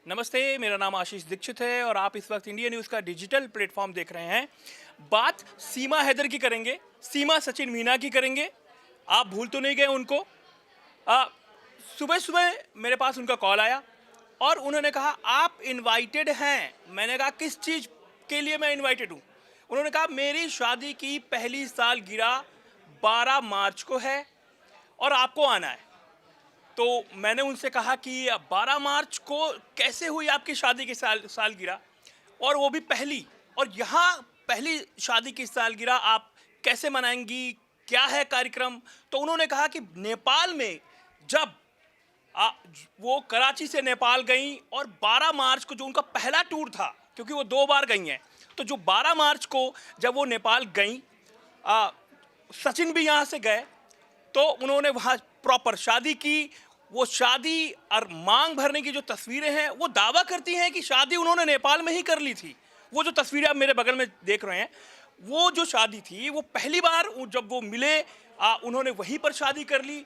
नमस्ते, मेरा नाम आशीष दीक्षित है और आप इस वक्त इंडिया न्यूज़ का डिजिटल प्लेटफॉर्म देख रहे हैं। बात सीमा हैदर की करेंगे, सीमा सचिन मीना की करेंगे। आप भूल तो नहीं गए उनको? सुबह सुबह मेरे पास उनका कॉल आया और उन्होंने कहा आप इनवाइटेड हैं। मैंने कहा किस चीज़ के लिए मैं इनवाइटेड हूँ? उन्होंने कहा मेरी शादी की पहली सालगिरह 12 मार्च को है और आपको आना है। तो मैंने उनसे कहा कि 12 मार्च को कैसे हुई आपकी शादी की सालगिरह, और वो भी पहली, और यहाँ पहली शादी की सालगिरह आप कैसे मनाएंगी, क्या है कार्यक्रम? तो उन्होंने कहा कि नेपाल में जब वो कराची से नेपाल गई और 12 मार्च को जो उनका पहला टूर था, क्योंकि वो 2 बार गई हैं, तो जो 12 मार्च को जब वो नेपाल गई, सचिन भी यहाँ से गए, तो उन्होंने वहाँ प्रॉपर शादी की। वो शादी और मांग भरने की जो तस्वीरें हैं, वो दावा करती हैं कि शादी उन्होंने नेपाल में ही कर ली थी। वो जो तस्वीरें आप मेरे बगल में देख रहे हैं, वो जो शादी थी, वो पहली बार जब वो मिले, उन्होंने वहीं पर शादी कर ली।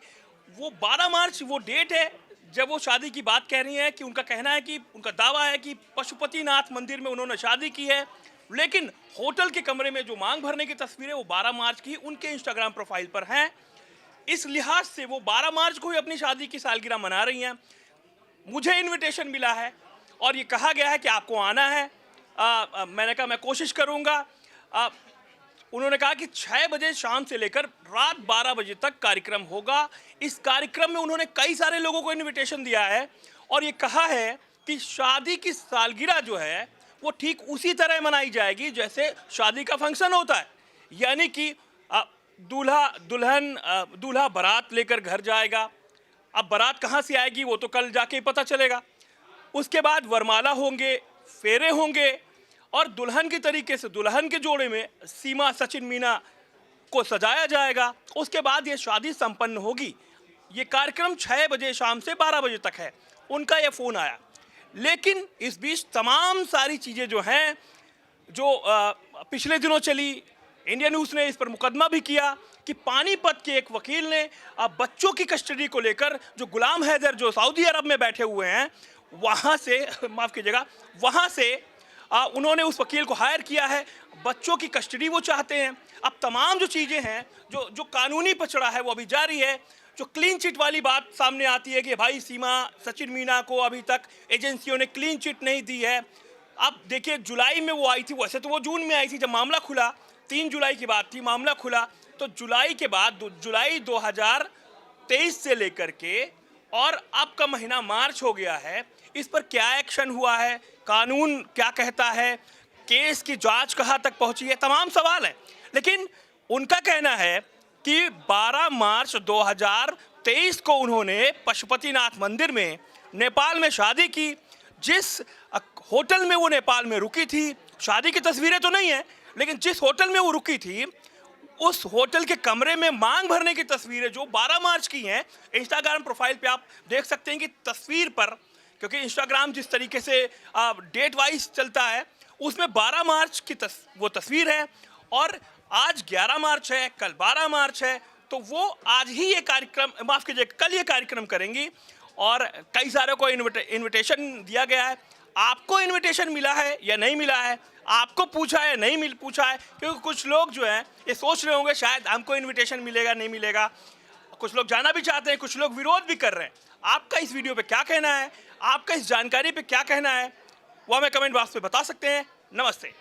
वो 12 मार्च वो डेट है जब वो शादी की बात कह रही हैं कि उनका कहना है कि उनका दावा है कि पशुपतिनाथ मंदिर में उन्होंने शादी की है, लेकिन होटल के कमरे में जो मांग भरने की तस्वीरें वो 12 मार्च की उनके इंस्टाग्राम प्रोफाइल पर हैं। इस लिहाज से वो 12 मार्च को ही अपनी शादी की सालगिरह मना रही हैं। मुझे इनविटेशन मिला है और ये कहा गया है कि आपको आना है। मैंने कहा मैं कोशिश करूँगा। उन्होंने कहा कि 6 बजे शाम से लेकर रात 12 बजे तक कार्यक्रम होगा। इस कार्यक्रम में उन्होंने कई सारे लोगों को इनविटेशन दिया है और ये कहा है कि शादी की सालगिरह जो है वो ठीक उसी तरह मनाई जाएगी जैसे शादी का फंक्शन होता है, यानी कि दूल्हा बारात लेकर घर जाएगा। अब बारात कहाँ से आएगी वो तो कल जाके ही पता चलेगा। उसके बाद वरमाला होंगे, फेरे होंगे और दुल्हन की तरीके से दुल्हन के जोड़े में सीमा सचिन मीना को सजाया जाएगा। उसके बाद ये शादी संपन्न होगी। ये कार्यक्रम 6 बजे शाम से 12 बजे तक है। उनका ये फ़ोन आया, लेकिन इस बीच तमाम सारी चीज़ें जो हैं, जो पिछले दिनों चली, इंडिया न्यूज़ ने इस पर मुकदमा भी किया कि पानीपत के एक वकील ने बच्चों की कस्टडी को लेकर जो गुलाम हैदर जो सऊदी अरब में बैठे हुए हैं, वहाँ से माफ़ कीजिएगा, वहाँ से उन्होंने उस वकील को हायर किया है। बच्चों की कस्टडी वो चाहते हैं। अब तमाम जो चीज़ें हैं, जो कानूनी पचड़ा है वो अभी जारी है। जो क्लीन चिट वाली बात सामने आती है कि भाई सीमा सचिन मीना को अभी तक एजेंसियों ने क्लीन चिट नहीं दी है। अब देखिए, जुलाई में वो आई थी, वैसे तो वो जून में आई थी जब मामला खुला, 3 जुलाई की बात थी, मामला खुला तो जुलाई के बाद जुलाई 2023 से लेकर के और अब का महीना मार्च हो गया है। इस पर क्या एक्शन हुआ है, कानून क्या कहता है, केस की जांच कहाँ तक पहुंची है, तमाम सवाल हैं। लेकिन उनका कहना है कि 12 मार्च 2023 को उन्होंने पशुपतिनाथ मंदिर में नेपाल में शादी की। जिस होटल में वो नेपाल में रुकी थी, शादी की तस्वीरें तो नहीं है, लेकिन जिस होटल में वो रुकी थी उस होटल के कमरे में मांग भरने की तस्वीरें जो 12 मार्च की हैं, इंस्टाग्राम प्रोफाइल पे आप देख सकते हैं कि तस्वीर पर, क्योंकि इंस्टाग्राम जिस तरीके से डेट वाइज चलता है, उसमें 12 मार्च की वो तस्वीर है और आज 11 मार्च है, कल 12 मार्च है, तो वो आज ही ये कार्यक्रम, माफ़ कीजिए, कल ये कार्यक्रम करेंगी और कई सारे को इन्विटेशन दिया गया है। आपको इनविटेशन मिला है या नहीं मिला है, आपको पूछा है नहीं पूछा है? क्योंकि कुछ लोग जो हैं ये सोच रहे होंगे शायद हमको इनविटेशन मिलेगा नहीं मिलेगा। कुछ लोग जाना भी चाहते हैं, कुछ लोग विरोध भी कर रहे हैं। आपका इस वीडियो पे क्या कहना है, आपका इस जानकारी पे क्या कहना है, वो हमें कमेंट बॉक्स में बता सकते हैं। नमस्ते।